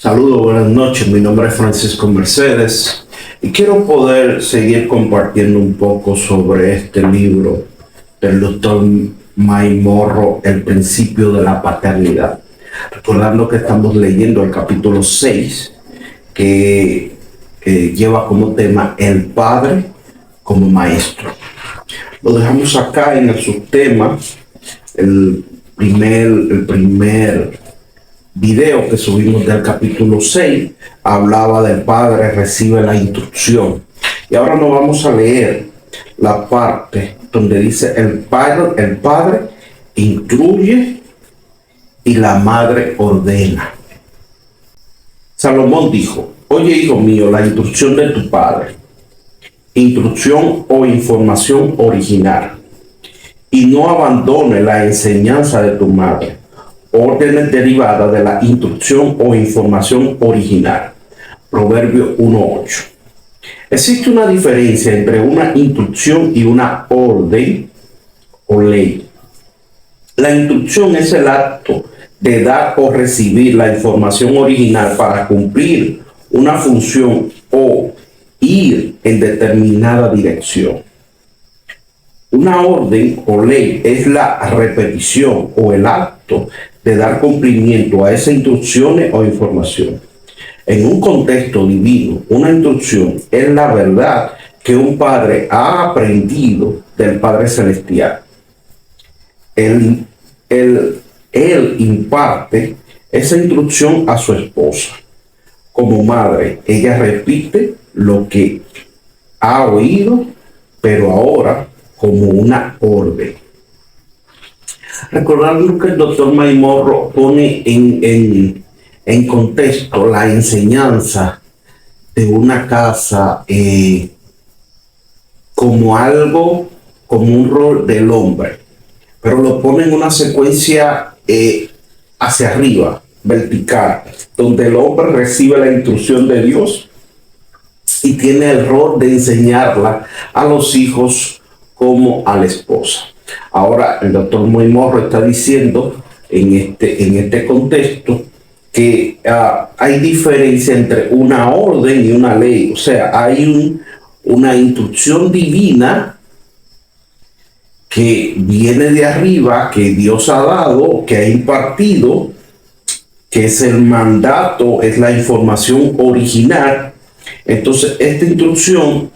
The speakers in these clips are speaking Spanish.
Saludos, buenas noches. Mi nombre es Francisco Mercedes y quiero poder seguir compartiendo un poco sobre este libro del doctor Mike Morrow, El principio de la paternidad. Recordando que estamos leyendo el capítulo 6 que lleva como tema el padre como maestro. Lo dejamos acá en el subtema, el primer video que subimos del capítulo 6 hablaba del padre recibe la instrucción. Y ahora nos vamos a leer la parte donde dice el padre instruye y la madre ordena. Salomón dijo: oye, hijo mío, la instrucción de tu padre, instrucción o información original, y no abandone la enseñanza de tu madre, órdenes derivadas de la instrucción o información original. Proverbio 1:8. Existe una diferencia entre una instrucción y una orden o ley. La instrucción es el acto de dar o recibir la información original para cumplir una función o ir en determinada dirección. Una orden o ley es la repetición o el acto de dar cumplimiento a esas instrucciones o información. En un contexto divino, una instrucción es la verdad que un padre ha aprendido del Padre Celestial. Él imparte esa instrucción a su esposa. Como madre, ella repite lo que ha oído, pero ahora como una orden. Recordando que el doctor Mike Morrow pone en contexto la enseñanza de una casa como algo, como un rol del hombre, pero lo pone en una secuencia hacia arriba, vertical, donde el hombre recibe la instrucción de Dios y tiene el rol de enseñarla a los hijos como a la esposa. Ahora el doctor Mike Morrow está diciendo en este contexto que hay diferencia entre una orden y una ley. O sea, hay una instrucción divina que viene de arriba, que Dios ha dado, que ha impartido, que es el mandato, es la información original. Entonces, esta instrucción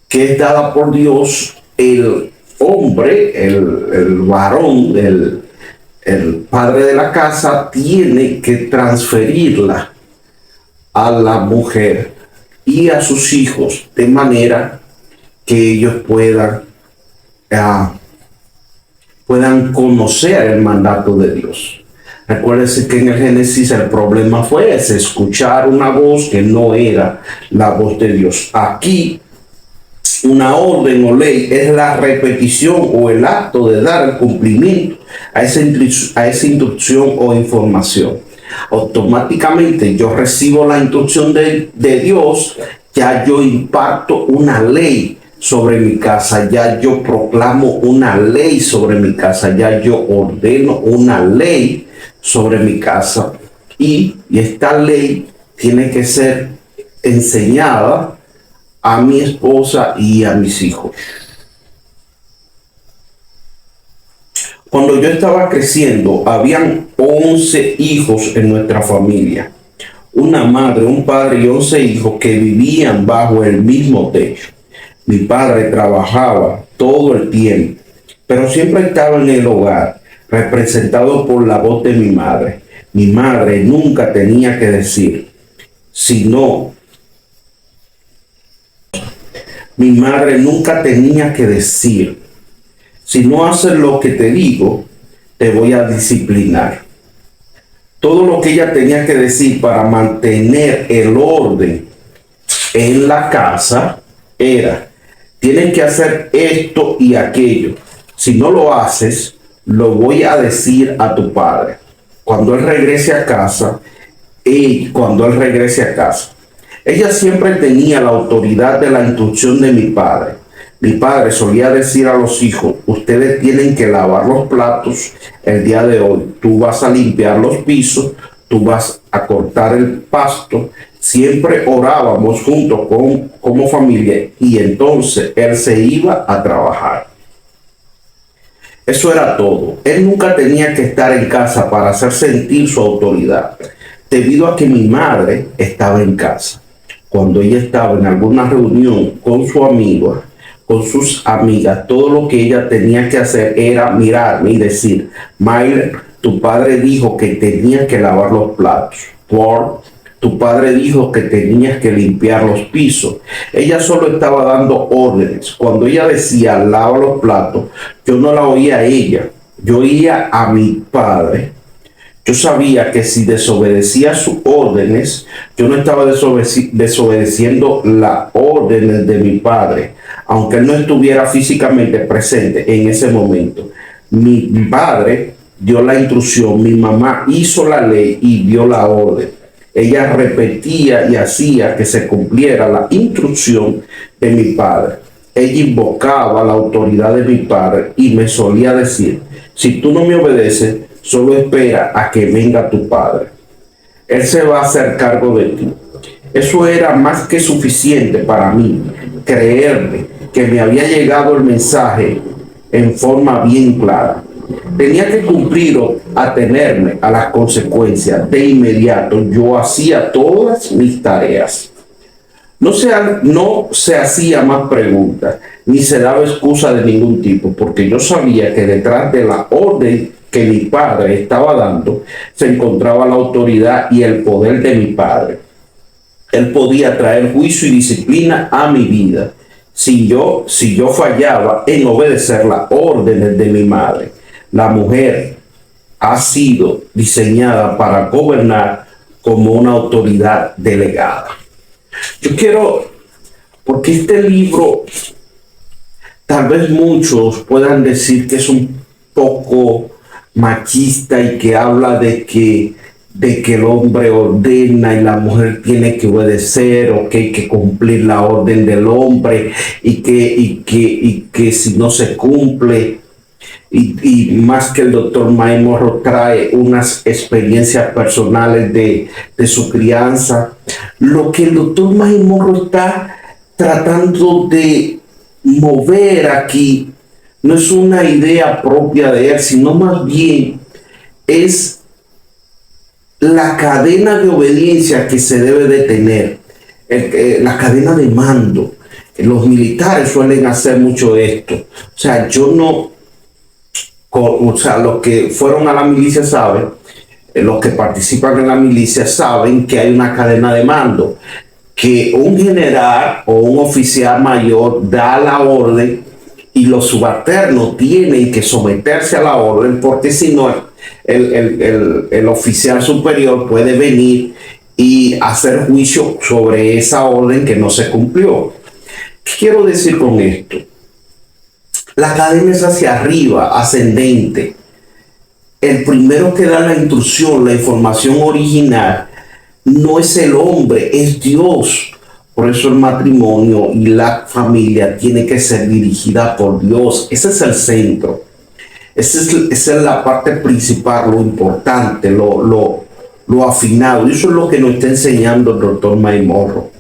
que es dada por Dios, el hombre, el varón, el padre de la casa, tiene que transferirla a la mujer y a sus hijos de manera que ellos puedan conocer el mandato de Dios. Recuérdense que en el Génesis el problema fue ese: escuchar una voz que no era la voz de Dios. Aquí una orden o ley es la repetición o el acto de dar el cumplimiento a esa instrucción o información. Automáticamente yo recibo la instrucción de Dios, ya yo imparto una ley sobre mi casa, ya yo proclamo una ley sobre mi casa, ya yo ordeno una ley sobre mi casa, y esta ley tiene que ser enseñada a mi esposa y a mis hijos. Cuando yo estaba creciendo, habían 11 hijos en nuestra familia. Una madre, un padre y 11 hijos que vivían bajo el mismo techo. Mi padre trabajaba todo el tiempo, pero siempre estaba en el hogar, representado por la voz de mi madre. Mi madre nunca tenía que decir, Mi madre nunca tenía que decir: si no haces lo que te digo, te voy a disciplinar. Todo lo que ella tenía que decir para mantener el orden en la casa era: tienes que hacer esto y aquello. Si no lo haces, lo voy a decir a tu padre. Cuando él regrese a casa, ella siempre tenía la autoridad de la instrucción de mi padre. Mi padre solía decir a los hijos: ustedes tienen que lavar los platos el día de hoy, tú vas a limpiar los pisos, tú vas a cortar el pasto. Siempre orábamos juntos como familia y entonces él se iba a trabajar. Eso era todo. Él nunca tenía que estar en casa para hacer sentir su autoridad, debido a que mi madre estaba en casa. Cuando ella estaba en alguna reunión con su amigo, con sus amigas, todo lo que ella tenía que hacer era mirarme y decir: Mayler, tu padre dijo que tenías que lavar los platos. Tu padre dijo que tenías que limpiar los pisos. Ella solo estaba dando órdenes. Cuando ella decía lava los platos, yo no la oía a ella, yo oía a mi padre. Yo sabía que si desobedecía sus órdenes, yo no estaba desobedeciendo las órdenes de mi padre, aunque él no estuviera físicamente presente en ese momento. Mi padre dio la instrucción, mi mamá hizo la ley y dio la orden. Ella repetía y hacía que se cumpliera la instrucción de mi padre. Ella invocaba la autoridad de mi padre y me solía decir: si tú no me obedeces, solo espera a que venga tu padre. Él se va a hacer cargo de ti. Eso era más que suficiente para mí, creerme que me había llegado el mensaje en forma bien clara. Tenía que cumplir o atenerme a las consecuencias de inmediato. Yo hacía todas mis tareas. No se hacía más preguntas, ni se daba excusa de ningún tipo, porque yo sabía que detrás de la orden que mi padre estaba dando se encontraba la autoridad y el poder de mi padre. Él podía traer juicio y disciplina a mi vida si yo fallaba en obedecer las órdenes de mi madre. La mujer ha sido diseñada para gobernar como una autoridad delegada. Yo quiero, porque este libro, tal vez muchos puedan decir que es un poco machista y que habla de que el hombre ordena y la mujer tiene que obedecer, o que hay que cumplir la orden del hombre y que si no se cumple. Y más que el doctor Myles Munroe trae unas experiencias personales de su crianza, lo que el doctor Myles Munroe está tratando de mover aquí no es una idea propia de él, sino más bien es la cadena de obediencia que se debe de tener, la cadena de mando. Los militares suelen hacer mucho esto. O sea, los que fueron a la milicia saben, los que participan en la milicia saben que hay una cadena de mando, que un general o un oficial mayor da la orden y los subalternos tienen que someterse a la orden, porque si no, el oficial superior puede venir y hacer juicio sobre esa orden que no se cumplió. ¿Qué quiero decir con esto? La cadena es hacia arriba, ascendente. El primero que da la instrucción, la información original, no es el hombre, es Dios. Por eso el matrimonio y la familia tiene que ser dirigida por Dios. Ese es el centro. Esa es la parte principal, lo importante, lo afinado. Y eso es lo que nos está enseñando el doctor Myles Munroe.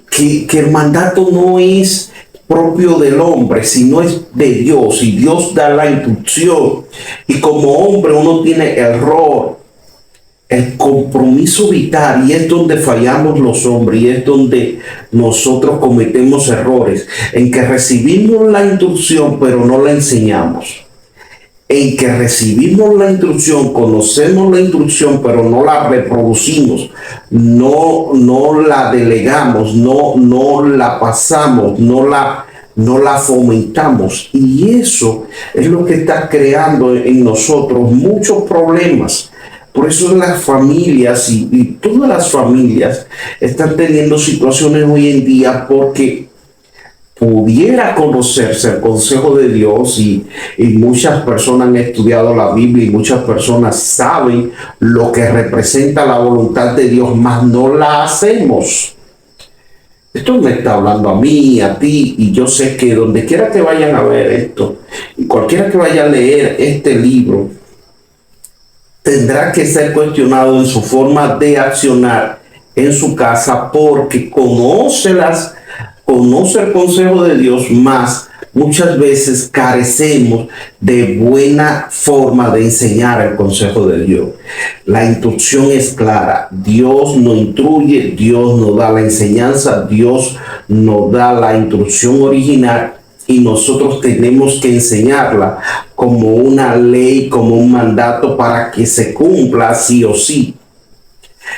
Que el mandato no es propio del hombre, sino es de Dios, y Dios da la instrucción. Y como hombre uno tiene el rol, el compromiso vital, y es donde fallamos los hombres, y es donde nosotros cometemos errores, en que recibimos la instrucción pero no la enseñamos. En que recibimos la instrucción, conocemos la instrucción, pero no la reproducimos, no la delegamos, no la pasamos, no la fomentamos. Y eso es lo que está creando en nosotros muchos problemas. Por eso las familias y todas las familias están teniendo situaciones hoy en día, porque pudiera conocerse el consejo de Dios, y muchas personas han estudiado la Biblia y muchas personas saben lo que representa la voluntad de Dios, mas no la hacemos. Esto me está hablando a mí, a ti, y yo sé que donde quiera que vayan a ver esto, y cualquiera que vaya a leer este libro, tendrá que ser cuestionado en su forma de accionar en su casa, porque conoce el consejo de Dios, más muchas veces carecemos de buena forma de enseñar el consejo de Dios. La instrucción es clara. Dios nos instruye, Dios nos da la enseñanza, Dios nos da la instrucción original, y nosotros tenemos que enseñarla como una ley, como un mandato, para que se cumpla sí o sí.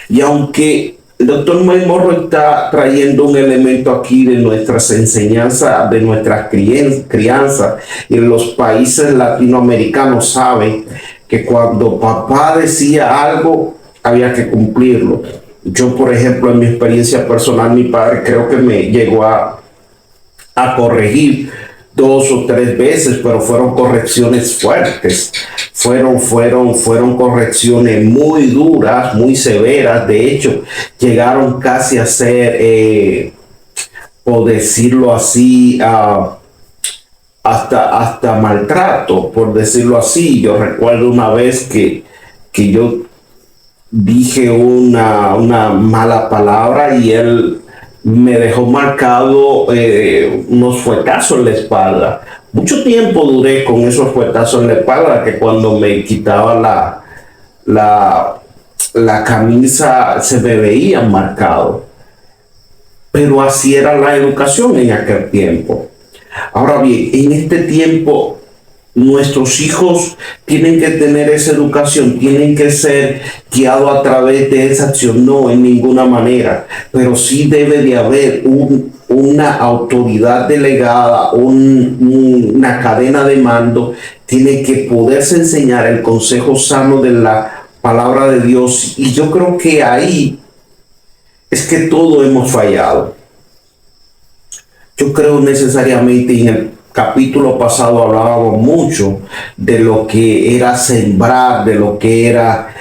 Y aunque el doctor May Morrow está trayendo un elemento aquí de nuestras enseñanzas, de nuestras crianzas, y en los países latinoamericanos saben que cuando papá decía algo, había que cumplirlo. Yo, por ejemplo, en mi experiencia personal, mi padre creo que me llegó a corregir 2 o 3 veces, pero fueron correcciones fuertes, fueron correcciones muy duras, muy severas. De hecho, llegaron casi a ser, por decirlo así, hasta maltrato, por decirlo así. Yo recuerdo una vez que yo dije una mala palabra, y él me dejó marcado unos fuetazos en la espalda. Mucho tiempo duré con esos fuetazos en la espalda, que cuando me quitaba la camisa se me veían marcados. Pero así era la educación en aquel tiempo. Ahora bien, en este tiempo nuestros hijos tienen que tener esa educación, tienen que ser guiados a través de esa acción. No, en ninguna manera, pero sí debe de haber una autoridad delegada, una cadena de mando. Tiene que poderse enseñar el consejo sano de la palabra de Dios, y yo creo que ahí es que todos hemos fallado. Yo creo necesariamente, en el capítulo pasado hablábamos mucho de lo que era sembrar, de lo que era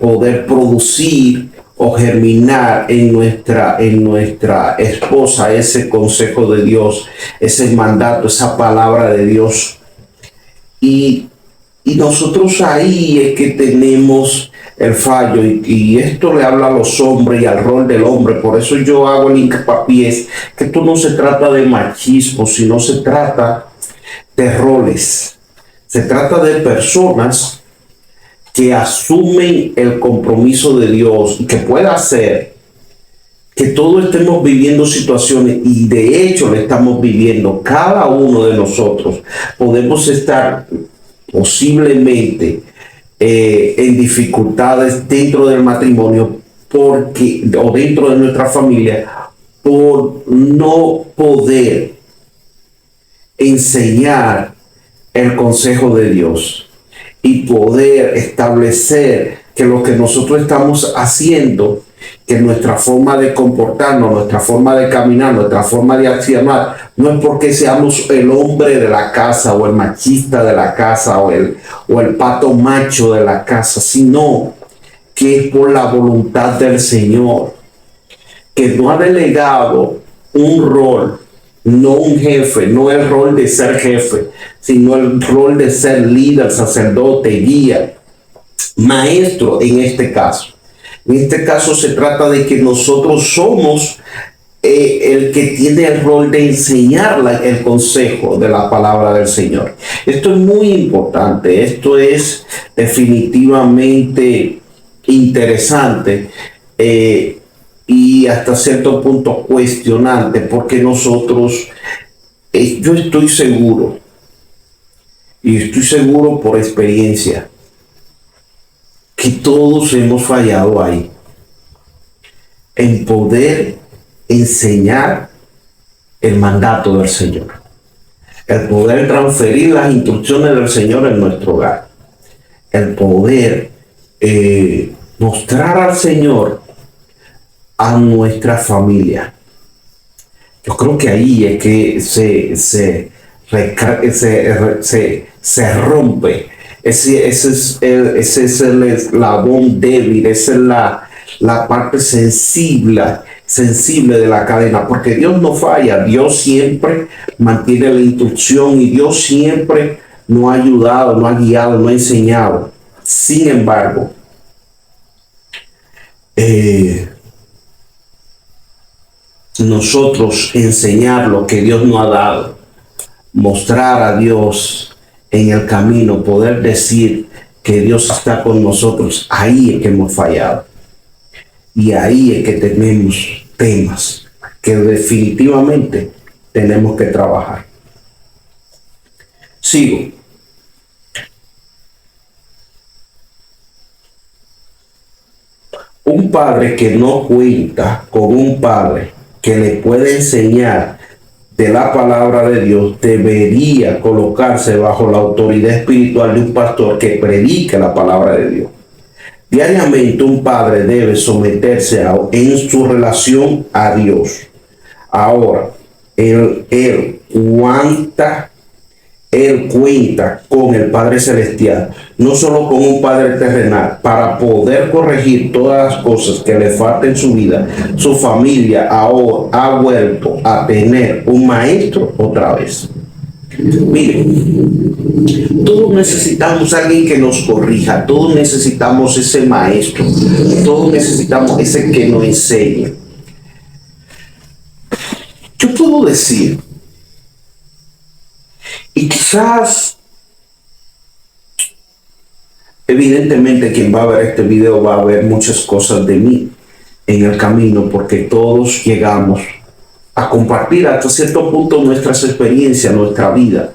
poder producir o germinar en nuestra esposa ese consejo de Dios, ese mandato, esa palabra de Dios. Y nosotros ahí es que tenemos el fallo, y esto le habla a los hombres y al rol del hombre. Por eso yo hago el hincapié que esto no se trata de machismo, sino se trata de roles. Se trata de personas que asumen el compromiso de Dios, y que pueda hacer que todos estemos viviendo situaciones, y de hecho le estamos viviendo. Cada uno de nosotros podemos estar posiblemente en dificultades dentro del matrimonio, o dentro de nuestra familia, por no poder enseñar el consejo de Dios y poder establecer que lo que nosotros estamos haciendo, que nuestra forma de comportarnos, nuestra forma de caminar, nuestra forma de accionar, no es porque seamos el hombre de la casa, o el machista de la casa, o el pato macho de la casa, sino que es por la voluntad del Señor, que no ha delegado un rol, no un jefe, no el rol de ser jefe, sino el rol de ser líder, sacerdote, guía, maestro en este caso. En este caso se trata de que nosotros somos el que tiene el rol de enseñar el consejo de la palabra del Señor. Esto es muy importante, esto es definitivamente interesante, y hasta cierto punto cuestionante, porque nosotros, yo estoy seguro, y estoy seguro por experiencia, que todos hemos fallado ahí, en poder enseñar el mandato del Señor, el poder transferir las instrucciones del Señor en nuestro hogar, el poder mostrar al Señor a nuestra familia. Yo creo que ahí es que se rompe. Ese es el eslabón débil, esa es la parte sensible de la cadena, porque Dios no falla. Dios siempre mantiene la instrucción, y Dios siempre nos ha ayudado, nos ha guiado, nos ha enseñado. Sin embargo, nosotros enseñar lo que Dios nos ha dado, mostrar a Dios en el camino, poder decir que Dios está con nosotros, ahí es que hemos fallado. Y ahí es que tenemos temas que definitivamente tenemos que trabajar. Sigo. Un padre que no cuenta con un padre que le puede enseñar de la palabra de Dios debería colocarse bajo la autoridad espiritual de un pastor que predique la palabra de Dios. Diariamente un padre debe someterse en su relación a Dios. Ahora, él cuenta con el Padre Celestial, no solo con un Padre terrenal, para poder corregir todas las cosas que le faltan en su vida. Su familia ahora ha vuelto a tener un maestro otra vez. Miren, todos necesitamos a alguien que nos corrija, todos necesitamos ese maestro, todos necesitamos ese que nos enseñe. Yo puedo decir, y quizás, evidentemente quien va a ver este video va a ver muchas cosas de mí en el camino, porque todos llegamos a compartir hasta cierto punto nuestras experiencias, nuestra vida.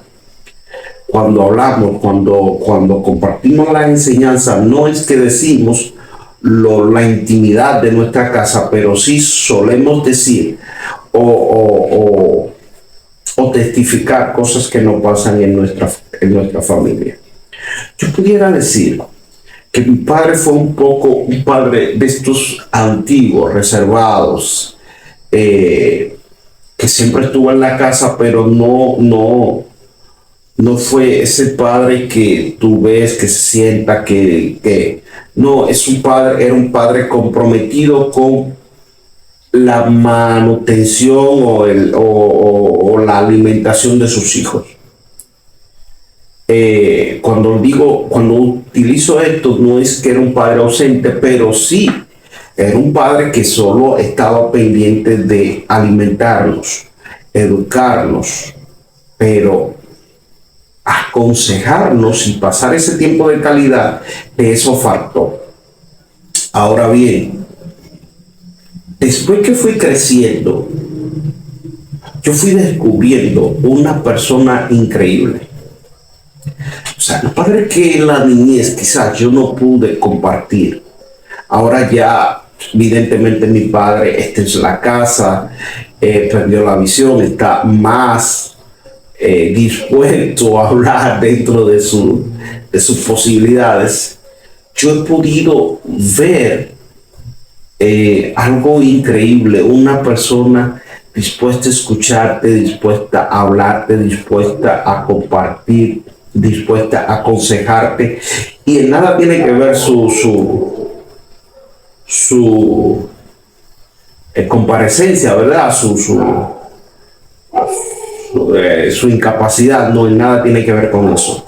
Cuando hablamos, cuando compartimos la enseñanza, no es que decimos la intimidad de nuestra casa, pero sí solemos decir o testificar cosas que no pasan en nuestra familia. Yo pudiera decir que mi padre fue un padre de estos antiguos, reservados, que siempre estuvo en la casa, pero no fue ese padre que tú ves, que se sienta, no, era un padre comprometido con la manutención o la alimentación de sus hijos. Cuando utilizo esto, no es que era un padre ausente, pero sí era un padre que solo estaba pendiente de alimentarnos, educarnos, pero aconsejarnos y pasar ese tiempo de calidad, de eso faltó. Ahora bien, después que fui creciendo, yo fui descubriendo una persona increíble. O sea, los padres que en la niñez quizás yo no pude compartir. Ahora ya, evidentemente, mi padre está en la casa, perdió la visión, está más dispuesto a hablar dentro de sus posibilidades. Yo he podido ver algo increíble, una persona dispuesta a escucharte, dispuesta a hablarte, dispuesta a compartir, dispuesta a aconsejarte, y en nada tiene que ver su comparecencia, ¿verdad? Su incapacidad, no, en nada tiene que ver con eso.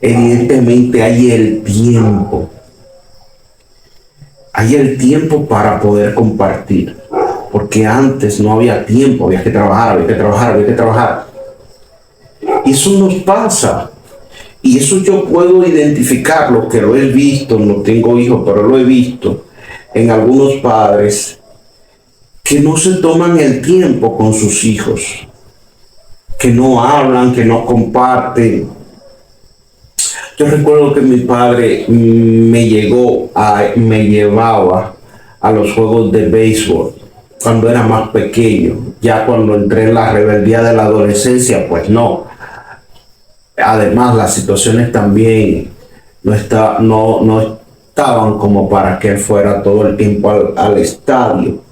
Evidentemente hay el tiempo. Hay el tiempo para poder compartir, porque antes no había tiempo, había que trabajar. Y eso nos pasa. Y eso yo puedo identificarlo, que lo he visto, no tengo hijos, pero lo he visto en algunos padres que no se toman el tiempo con sus hijos, que no hablan, que no comparten. Yo recuerdo que mi padre me llevaba a los juegos de béisbol cuando era más pequeño. Ya cuando entré en la rebeldía de la adolescencia, pues no. Además, las situaciones también no estaban como para que él fuera todo el tiempo al estadio.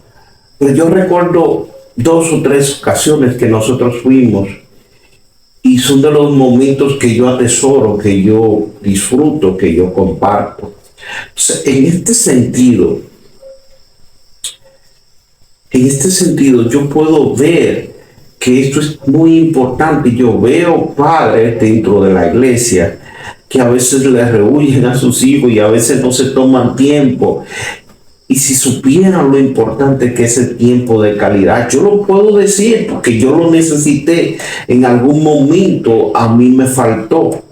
Pero yo recuerdo 2 o 3 ocasiones que nosotros fuimos, y son de los momentos que yo atesoro, que yo disfruto, que yo comparto. Entonces, en este sentido, yo puedo ver que esto es muy importante. Yo veo padres dentro de la iglesia que a veces le rehuyen a sus hijos y a veces no se toman tiempo. Y si supieran lo importante que es el tiempo de calidad, yo lo puedo decir porque yo lo necesité en algún momento, a mí me faltó.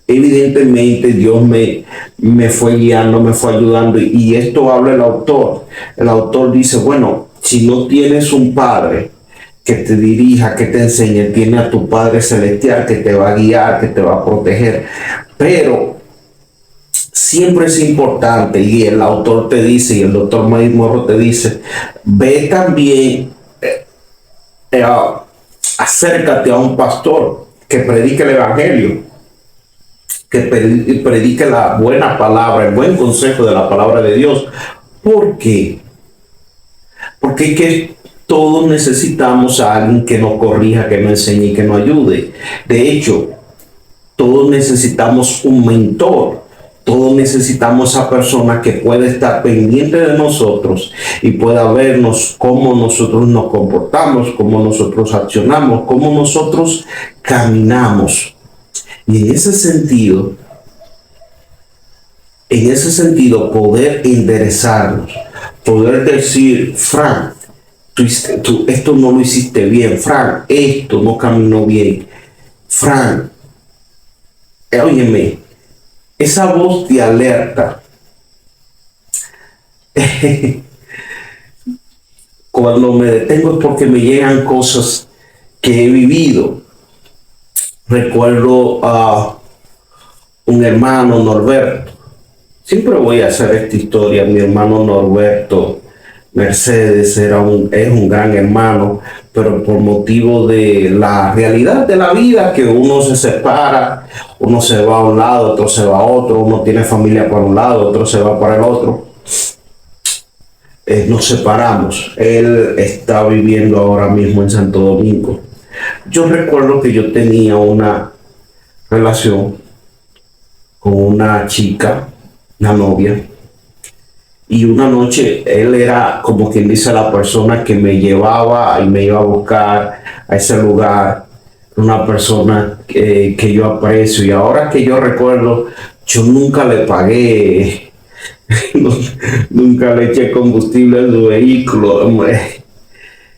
Evidentemente Dios me fue guiando, me fue ayudando y esto habla el autor. El autor dice, bueno, si no tienes un padre que te dirija, que te enseñe, tiene a tu Padre Celestial que te va a guiar, que te va a proteger. Pero siempre es importante, y el autor te dice, y el doctor Maíz Morro te dice, ve también, acércate a un pastor que predique el evangelio, que predique la buena palabra, el buen consejo de la palabra de Dios. ¿Por qué? Porque es que todos necesitamos a alguien que nos corrija, que nos enseñe y que nos ayude. De hecho, todos necesitamos un mentor. Todos necesitamos a persona que pueda estar pendiente de nosotros y pueda vernos cómo nosotros nos comportamos, cómo nosotros accionamos, cómo nosotros caminamos. Y en ese sentido, poder enderezarnos, poder decir, Frank, tú esto no lo hiciste bien, Frank, esto no caminó bien, Frank, óyeme, esa voz de alerta, cuando me detengo es porque me llegan cosas que he vivido. Recuerdo a un hermano, Norberto. Siempre voy a hacer esta historia. Mi hermano Norberto Mercedes es un gran hermano, pero por motivo de la realidad de la vida, que uno se separa, uno se va a un lado, otro se va a otro, uno tiene familia para un lado, otro se va para el otro. Nos separamos. Él está viviendo ahora mismo en Santo Domingo. Yo recuerdo que yo tenía una relación con una chica, una novia, y una noche él era, como quien dice, la persona que me llevaba y me iba a buscar a ese lugar, una persona que yo aprecio, y ahora que yo recuerdo, yo nunca le pagué, nunca le eché combustible en su vehículo,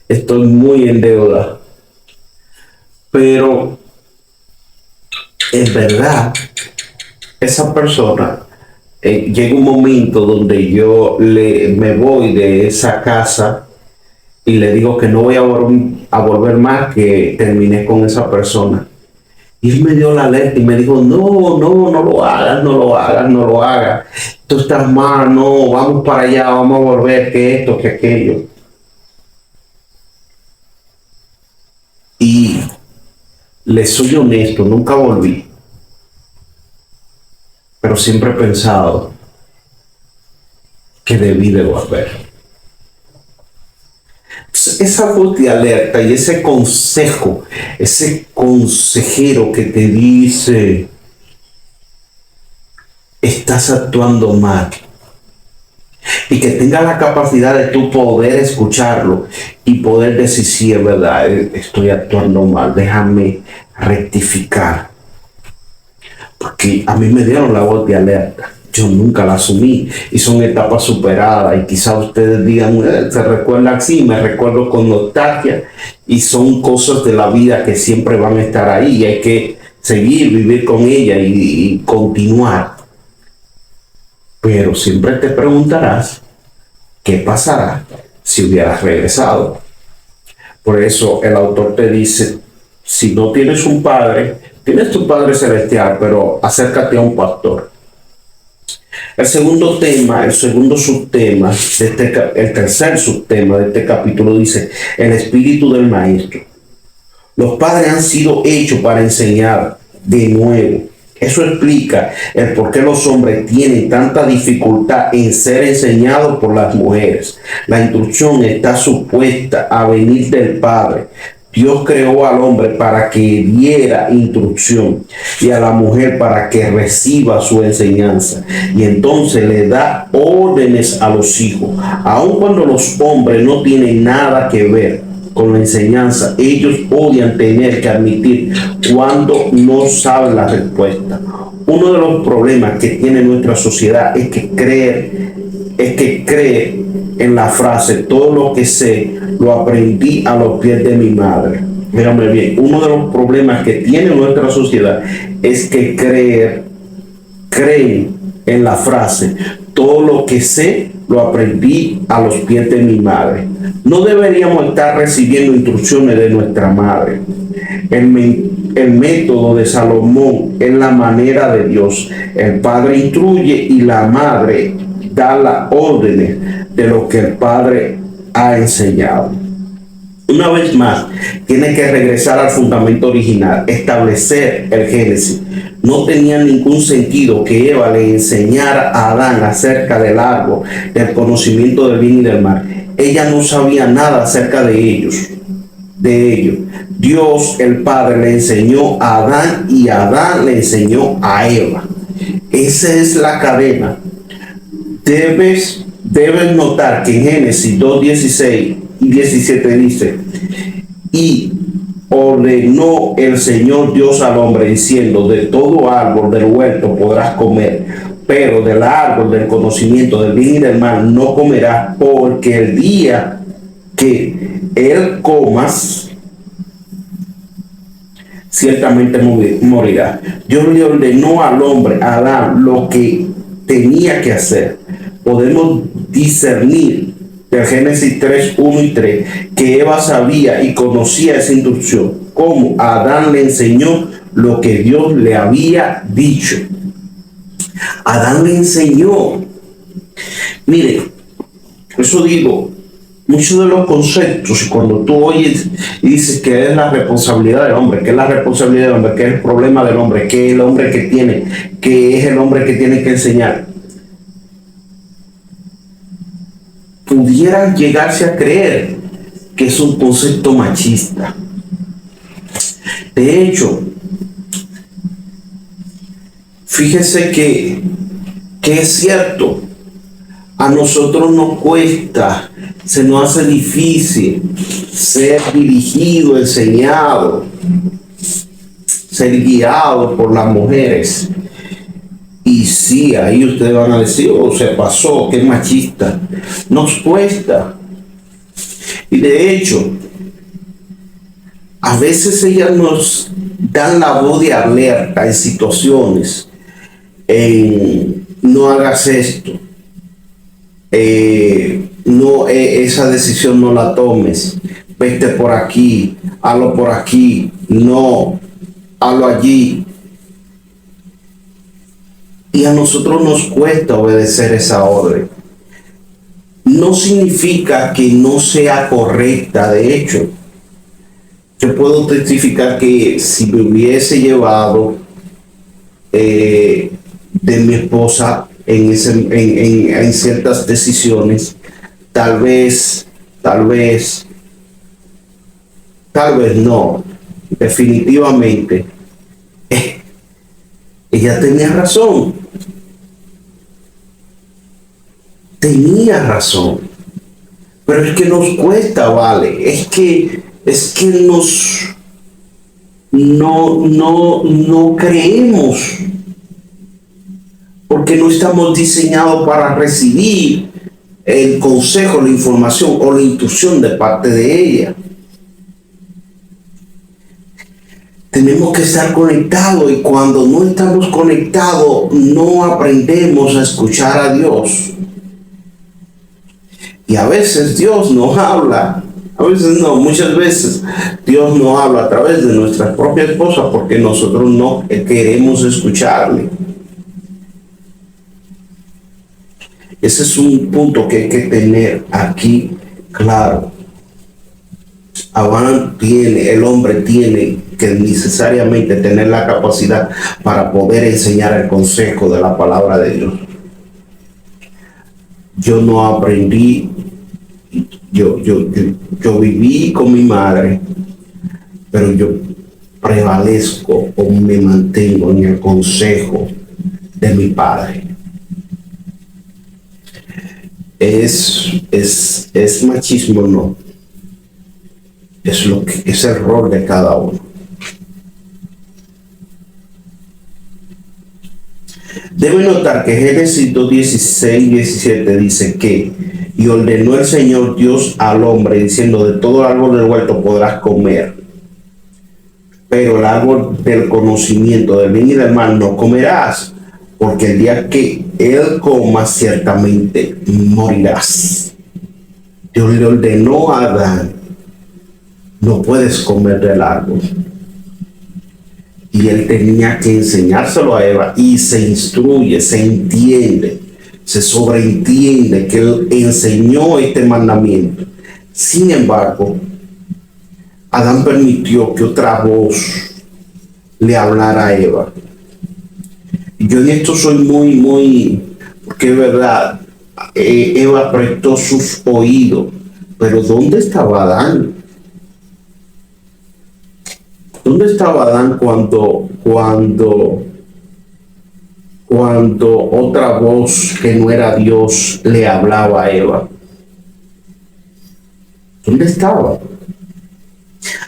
estoy muy en deuda. Pero en verdad, esa persona, llega un momento donde yo me voy de esa casa y le digo que no voy a volver más, que terminé con esa persona. Y él me dio la alerta y me dijo, no lo hagas, no lo hagas, no lo hagas. Tú estás mal, no, vamos para allá, vamos a volver, que esto, que aquello. Y le soy honesto, nunca volví. Pero siempre he pensado que debí de volver. Entonces, esa voz de alerta y ese consejo, ese consejero que te dice, estás actuando mal, y que tenga la capacidad de tú poder escucharlo y poder decir, sí, es verdad, estoy actuando mal, déjame rectificar. Porque a mí me dieron la voz de alerta, yo nunca la asumí, y son etapas superadas, y quizás ustedes digan, se recuerda así, me recuerdo con nostalgia, y son cosas de la vida que siempre van a estar ahí, y hay que seguir, vivir con ella y continuar. Pero siempre te preguntarás, ¿qué pasará si hubieras regresado? Por eso el autor te dice, si no tienes un padre, tienes tu Padre Celestial, pero acércate a un pastor. El segundo subtema, el tercer subtema de este capítulo dice, el espíritu del maestro. Los padres han sido hechos para enseñar de nuevo. Eso explica el por qué los hombres tienen tanta dificultad en ser enseñados por las mujeres. La instrucción está supuesta a venir del Padre. Dios creó al hombre para que diera instrucción y a la mujer para que reciba su enseñanza. Y entonces le da órdenes a los hijos, aun cuando los hombres no tienen nada que ver con la enseñanza. Ellos odian tener que admitir cuando no saben la respuesta. Uno de los problemas que tiene nuestra sociedad es que cree en la frase, todo lo que sé lo aprendí a los pies de mi madre. Mírame bien, uno de los problemas que tiene nuestra sociedad es que creen en la frase, todo lo que sé lo aprendí a los pies de mi madre. No deberíamos estar recibiendo instrucciones de nuestra madre. El método de Salomón es la manera de Dios. El padre instruye y la madre da las órdenes de lo que el padre ha enseñado. Una vez más, tiene que regresar al fundamento original, establecer el Génesis. No tenía ningún sentido que Eva le enseñara a Adán acerca del árbol, del conocimiento del bien y del mal. Ella no sabía nada acerca de ello. Dios, el Padre, le enseñó a Adán y Adán le enseñó a Eva. Esa es la cadena. Debes notar que en Génesis 2:16 y 17 dice, y ordenó el Señor Dios al hombre diciendo, de todo árbol del huerto podrás comer, pero del árbol del conocimiento del bien y del mal no comerás, porque el día que él comas, ciertamente morirá. Dios le ordenó al hombre, a Adán, lo que tenía que hacer. Podemos discernir del Génesis 3, 1 y 3, que Eva sabía y conocía esa instrucción, como Adán le enseñó lo que Dios le había dicho. Adán le enseñó. Mire, eso digo, muchos de los conceptos, cuando tú oyes y dices que es la responsabilidad del hombre, que es la responsabilidad del hombre, que es el problema del hombre, que es el hombre que tiene, que es el hombre que tiene que enseñar, pudieran llegarse a creer que es un concepto machista. De hecho, fíjese que es cierto, a nosotros nos cuesta, se nos hace difícil ser dirigido, enseñado, ser guiado por las mujeres. Y sí, ahí ustedes van a decir, oh, se pasó, qué machista. Nos cuesta. Y de hecho, a veces ellas nos dan la voz de alerta en situaciones, en no hagas esto, esa decisión no la tomes, vete por aquí, hazlo por aquí, no, hazlo allí. Y a nosotros nos cuesta obedecer esa orden. No significa que no sea correcta. De hecho, yo puedo testificar que si me hubiese llevado de mi esposa en ciertas decisiones, tal vez no, definitivamente, ella tenía razón. Pero es que nos cuesta, vale. Es que no creemos. Porque no estamos diseñados para recibir el consejo, la información o la instrucción de parte de ella. Tenemos que estar conectados, y cuando no estamos conectados no aprendemos a escuchar a Dios. Y a veces Dios nos habla, a veces no, muchas veces Dios nos habla a través de nuestra propia esposa porque nosotros no queremos escucharle. Ese es un punto que hay que tener aquí claro. El hombre tiene que necesariamente tener la capacidad para poder enseñar el consejo de la palabra de Dios. Yo no aprendí, yo viví con mi madre, pero yo prevalezco o me mantengo en el consejo de mi padre. ¿Es machismo? No. Es lo que es el rol de cada uno. Debe notar que Génesis 2:16-17 dice que, y ordenó el Señor Dios al hombre, diciendo, de todo árbol del huerto podrás comer, pero el árbol del conocimiento del bien y del mal no comerás, porque el día que él coma ciertamente morirás. Dios le ordenó a Adán, no puedes comer del árbol. Y él tenía que enseñárselo a Eva, y se instruye, se entiende, se sobreentiende que él enseñó este mandamiento. Sin embargo, Adán permitió que otra voz le hablara a Eva. Y yo en esto soy muy, porque es verdad, Eva prestó sus oídos, pero ¿dónde estaba Adán? ¿Dónde estaba Adán cuando otra voz que no era Dios le hablaba a Eva? ¿Dónde estaba?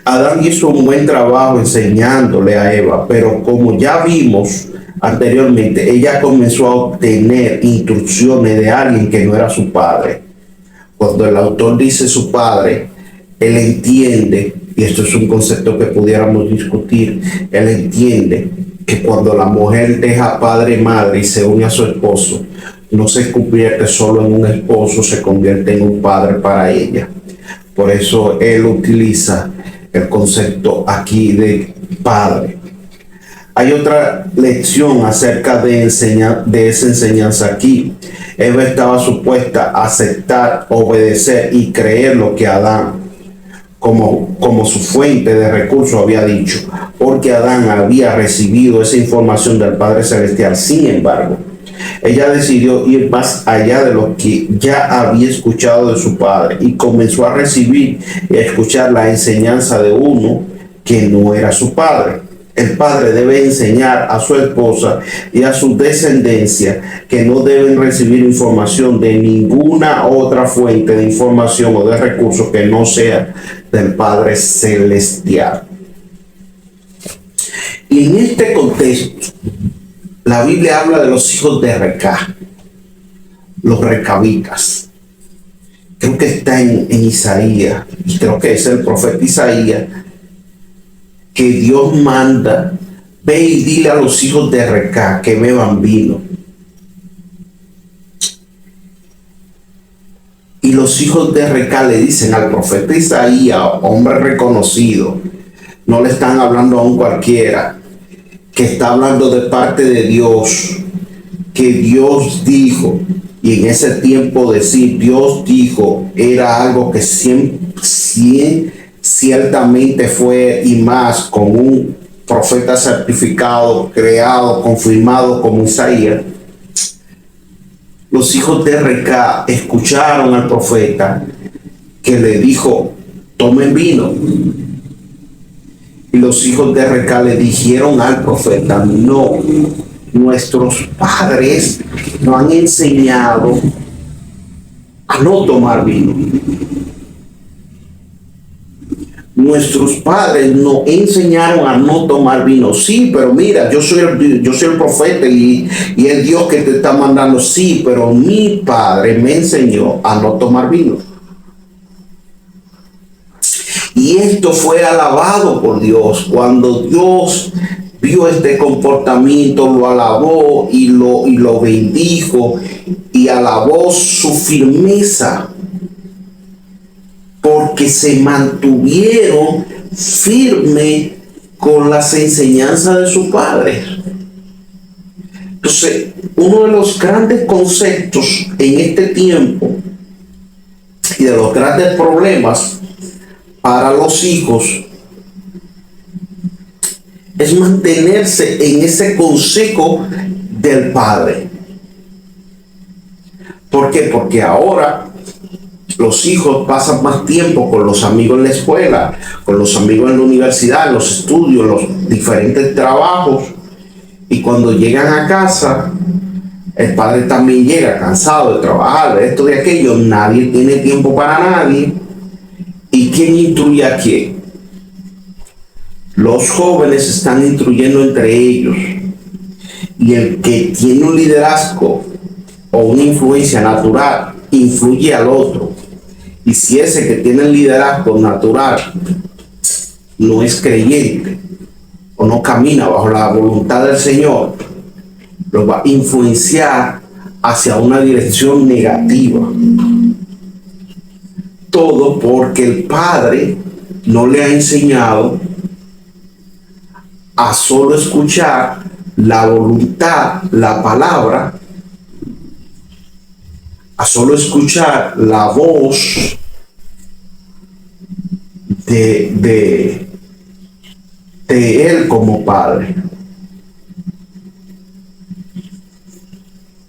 Adán hizo un buen trabajo enseñándole a Eva, pero como ya vimos anteriormente, ella comenzó a obtener instrucciones de alguien que no era su padre. Cuando el autor dice su padre, él entiende, y esto es un concepto que pudiéramos discutir, él entiende que cuando la mujer deja padre y madre y se une a su esposo, no se convierte solo en un esposo, se convierte en un padre para ella. Por eso él utiliza el concepto aquí de padre. Hay otra lección acerca de esa enseñanza aquí. Eva estaba supuesta a aceptar, obedecer y creer lo que Adán, como su fuente de recursos, había dicho, porque Adán había recibido esa información del Padre Celestial. Sin embargo, ella decidió ir más allá de lo que ya había escuchado de su padre y comenzó a recibir y a escuchar la enseñanza de uno que no era su padre. El padre debe enseñar a su esposa y a su descendencia que no deben recibir información de ninguna otra fuente de información o de recursos que no sea del Padre Celestial. Y en este contexto, la Biblia habla de los hijos de Recá, los recabitas. Creo que está en Isaías, y creo que es el profeta Isaías, que Dios manda, ve y dile a los hijos de Recá que beban vino. Y los hijos de Recá le dicen al profeta Isaías, hombre reconocido, no le están hablando a un cualquiera, que está hablando de parte de Dios, que Dios dijo, y en ese tiempo decir Dios dijo era algo que ciertamente fue, y más con un profeta certificado, creado, confirmado como Isaías. Los hijos de Recá escucharon al profeta que le dijo, tomen vino. Y los hijos de Recá le dijeron al profeta, no, nuestros padres nos han enseñado a no tomar vino. Nuestros padres nos enseñaron a no tomar vino. Sí, pero mira, yo soy el profeta y el Dios que te está mandando. Sí, pero mi padre me enseñó a no tomar vino. Y esto fue alabado por Dios. Cuando Dios vio este comportamiento, lo alabó y lo bendijo y alabó su firmeza, porque se mantuvieron firmes con las enseñanzas de su padre. Entonces, uno de los grandes conceptos en este tiempo y de los grandes problemas para los hijos es mantenerse en ese consejo del padre. ¿Por qué? Porque ahora los hijos pasan más tiempo con los amigos en la escuela, con los amigos en la universidad, en los estudios, en los diferentes trabajos, y cuando llegan a casa, el padre también llega cansado de trabajar, de esto, de aquello, nadie tiene tiempo para nadie, y ¿Y quién instruye a quién? Los jóvenes están instruyendo entre ellos. Y el que tiene un liderazgo o una influencia natural influye al otro. Y si ese que tiene el liderazgo natural no es creyente o no camina bajo la voluntad del Señor, lo va a influenciar hacia una dirección negativa. Todo porque el Padre no le ha enseñado a solo escuchar la voluntad, la palabra, a solo escuchar la voz de Él como Padre.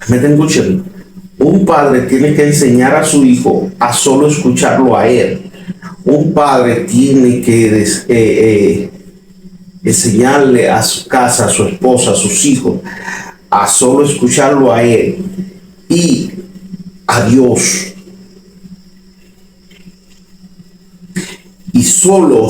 ¿Me están escuchando? Un padre tiene que enseñar a su hijo a solo escucharlo a él. Un padre tiene que enseñarle a su casa, a su esposa, a sus hijos, a solo escucharlo a él y a Dios. Y solo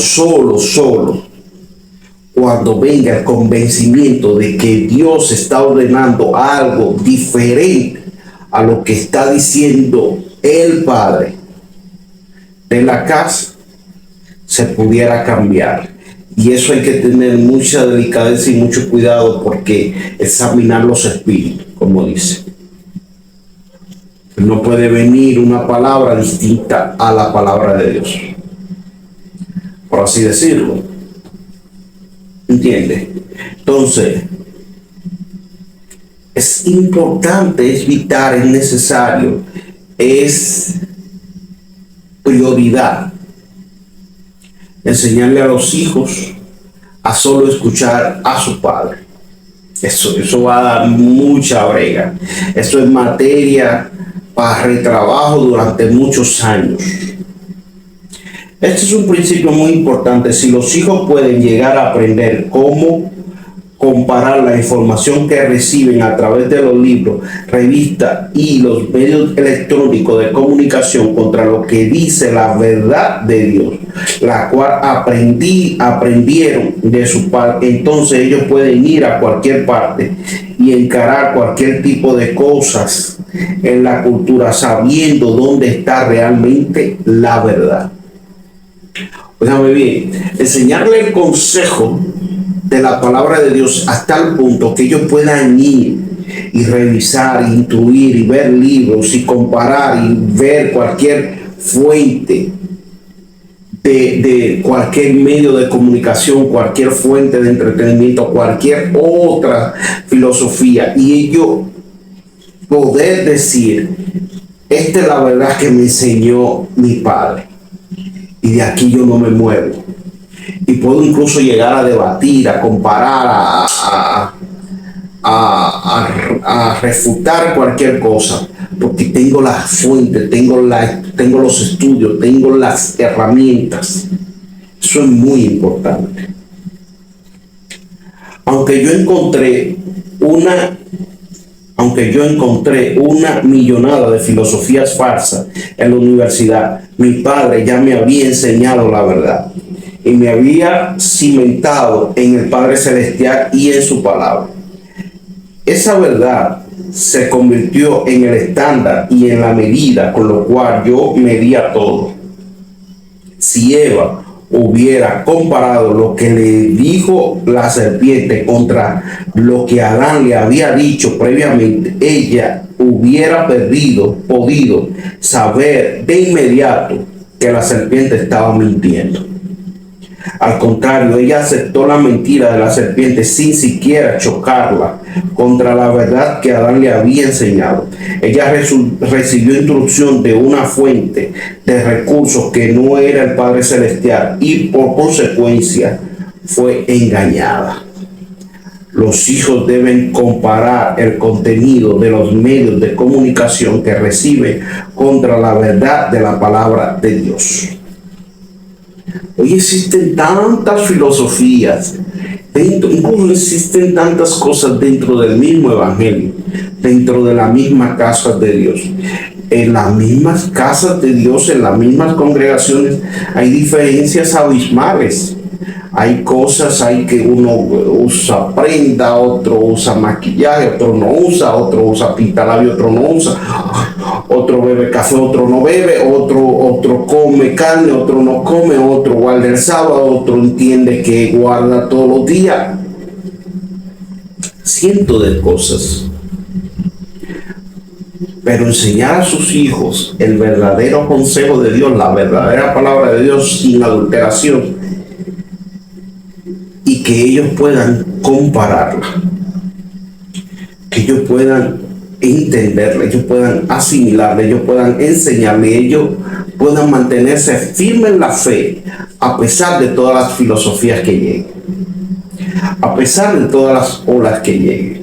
cuando venga el convencimiento de que Dios está ordenando algo diferente a lo que está diciendo el Padre de la casa, se pudiera cambiar. Y eso hay que tener mucha delicadeza y mucho cuidado, porque examinar los espíritus, como dice. No puede venir una palabra distinta a la palabra de Dios, por así decirlo. ¿Entiende? Entonces, es importante, es vital, es necesario, es prioridad enseñarle a los hijos a solo escuchar a su padre. Eso va a dar mucha brega. Eso es materia para retrabajo durante muchos años. Este es un principio muy importante. Si los hijos pueden llegar a aprender cómo comparar la información que reciben a través de los libros, revistas y los medios electrónicos de comunicación contra lo que dice la verdad de Dios, la cual aprendieron de su padre, entonces ellos pueden ir a cualquier parte y encarar cualquier tipo de cosas en la cultura, sabiendo dónde está realmente la verdad. Déjame bien, enseñarle el consejo de la palabra de Dios hasta el punto que ellos puedan ir y revisar, instruir y ver libros y comparar y ver cualquier fuente de cualquier medio de comunicación, cualquier fuente de entretenimiento, cualquier otra filosofía, y ellos poder decir: esta es la verdad que me enseñó mi padre y de aquí yo no me muevo. Y puedo incluso llegar a debatir, a comparar, a refutar cualquier cosa, porque tengo las fuentes, tengo los estudios, tengo las herramientas. Eso es muy importante. Aunque yo encontré una millonada de filosofías falsas en la universidad, mi padre ya me había enseñado la verdad y me había cimentado en el Padre Celestial y en su palabra. Esa verdad se convirtió en el estándar y en la medida con lo cual yo medía todo. Si Eva hubiera comparado lo que le dijo la serpiente contra lo que Adán le había dicho previamente, ella hubiera podido saber de inmediato que la serpiente estaba mintiendo. Al contrario, ella aceptó la mentira de la serpiente sin siquiera chocarla contra la verdad que Adán le había enseñado. Ella recibió instrucción de una fuente de recursos que no era el Padre Celestial y por consecuencia fue engañada. Los hijos deben comparar el contenido de los medios de comunicación que reciben contra la verdad de la palabra de Dios. Hoy existen tantas filosofías, incluso existen tantas cosas dentro del mismo evangelio, dentro de la misma casa de Dios. en las mismas casas de Dios, en las mismas congregaciones, hay diferencias abismales. Hay cosas, hay que uno usa prenda, otro usa maquillaje, otro no usa, otro usa pintalabio, otro no usa, otro bebe café, otro no bebe, otro come carne, otro no come, otro guarda el sábado, otro entiende que guarda todos los días. Cientos de cosas. Pero enseñar a sus hijos el verdadero consejo de Dios, la verdadera palabra de Dios sin adulteración, y que ellos puedan compararla, que ellos puedan entenderla, ellos puedan asimilarla, ellos puedan enseñarle, ellos puedan mantenerse firmes en la fe a pesar de todas las filosofías que lleguen, a pesar de todas las olas que lleguen.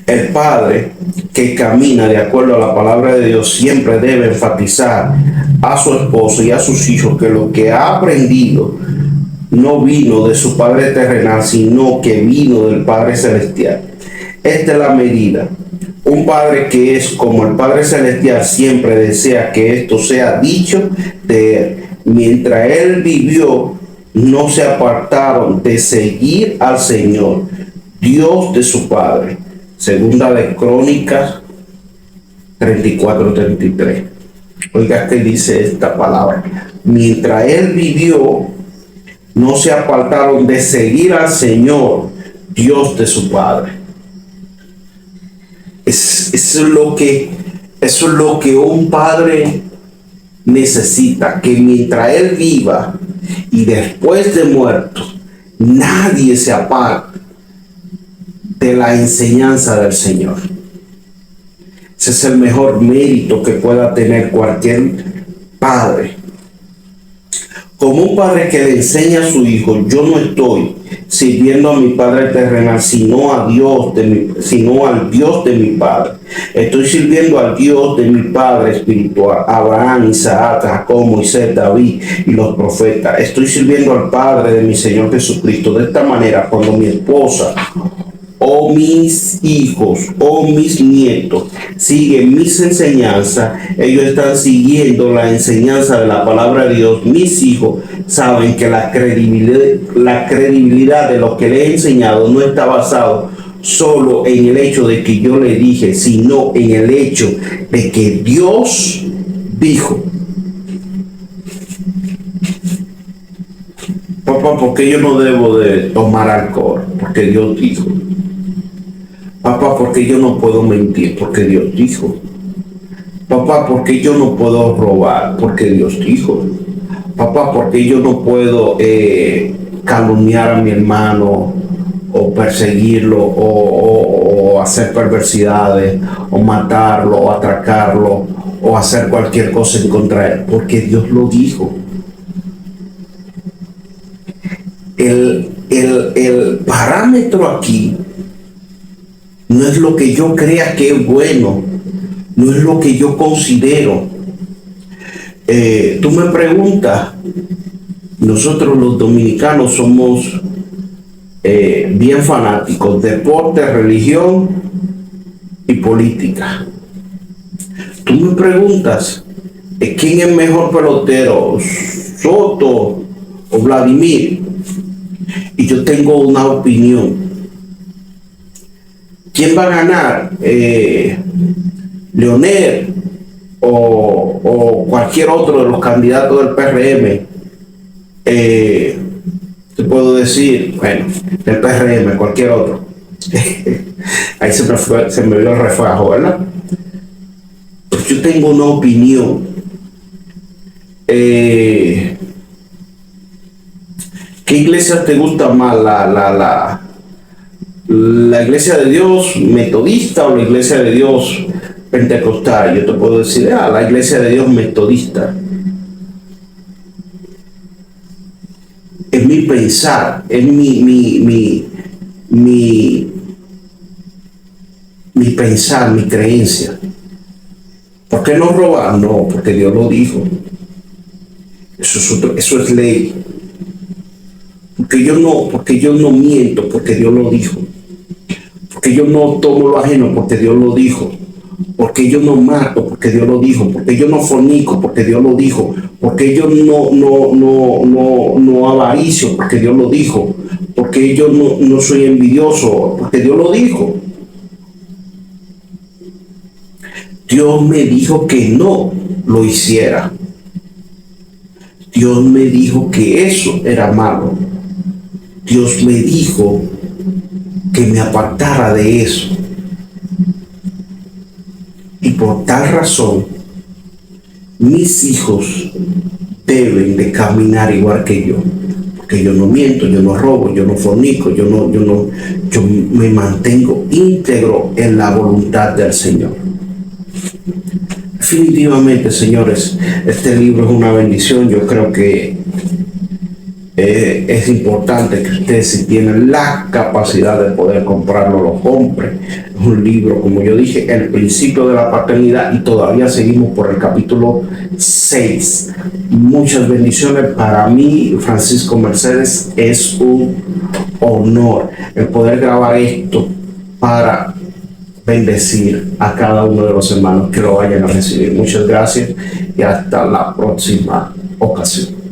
El padre que camina de acuerdo a la palabra de Dios siempre debe enfatizar a su esposo y a sus hijos que lo que ha aprendido no vino de su padre terrenal, sino que vino del Padre Celestial. Esta es la medida. Un padre que es como el Padre Celestial siempre desea que esto sea dicho de él. Mientras él vivió, no se apartaron de seguir al Señor, Dios de su Padre. Segunda de Crónicas 34-33. Oiga que dice esta palabra. Mientras él vivió, no se apartaron de seguir al Señor, Dios de su Padre. Eso es lo que un padre necesita, que mientras él viva y después de muerto, nadie se aparte de la enseñanza del Señor. Ese es el mejor mérito que pueda tener cualquier padre. Como un padre que le enseña a su hijo, yo no estoy sirviendo a mi padre terrenal, sino al Dios de mi padre. Estoy sirviendo al Dios de mi padre espiritual, Abraham, Isaac, Jacob, Moisés, David y los profetas. Estoy sirviendo al Padre de mi Señor Jesucristo. De esta manera, cuando mi esposa o mis hijos o mis nietos siguen mis enseñanzas, ellos están siguiendo la enseñanza de la palabra de Dios. Mis hijos saben que la credibilidad de lo que les he enseñado no está basado solo en el hecho de que yo le dije, sino en el hecho de que Dios dijo. Papá, ¿por qué yo no debo de tomar alcohol? Porque Dios dijo. Papá, ¿por qué yo no puedo mentir? Porque Dios dijo. Papá, ¿por qué yo no puedo robar? Porque Dios dijo. Papá, ¿por qué yo no puedo calumniar a mi hermano o perseguirlo o hacer perversidades o matarlo o atracarlo o hacer cualquier cosa en contra de él? Porque Dios lo dijo. El parámetro aquí no es lo que yo crea que es bueno, no es lo que yo considero. Tú me preguntas, nosotros los dominicanos somos bien fanáticos, deporte, religión y política. Tú me preguntas, ¿quién es mejor pelotero, Soto o Vladimir? Y yo tengo una opinión. ¿Quién va a ganar? Leonel o cualquier otro de los candidatos del PRM. Te puedo decir, bueno, del PRM, cualquier otro. Ahí se me vio el refajo, ¿verdad? Pues yo tengo una opinión. ¿Qué iglesia te gusta más? ¿La iglesia de Dios metodista o la iglesia de Dios pentecostal? Yo te puedo decir, la iglesia de Dios metodista. Es mi pensar, es mi pensar, mi creencia. ¿Por qué no robar? No, porque Dios lo dijo. Eso es ley. Porque yo no miento, porque Dios lo dijo. porque yo no tomo lo ajeno, porque Dios lo dijo, porque yo no mato, porque Dios lo dijo, porque yo no fornico, porque Dios lo dijo, porque yo no avaricio, porque Dios lo dijo, porque yo no soy envidioso, porque Dios lo dijo. Dios me dijo que no lo hiciera. Dios me dijo que eso era malo. Dios me dijo que me apartara de eso. Y por tal razón, mis hijos deben de caminar igual que yo. Porque yo no miento, yo no robo, yo no fornico, yo me mantengo íntegro en la voluntad del Señor. Definitivamente, señores, este libro es una bendición. Yo creo que es importante que ustedes, si tienen la capacidad de poder comprarlo, lo compren. Es un libro, como yo dije, el principio de la paternidad, y todavía seguimos por el capítulo 6. Muchas bendiciones. Para mí, Francisco Mercedes, es un honor el poder grabar esto para bendecir a cada uno de los hermanos que lo vayan a recibir. Muchas gracias y hasta la próxima ocasión.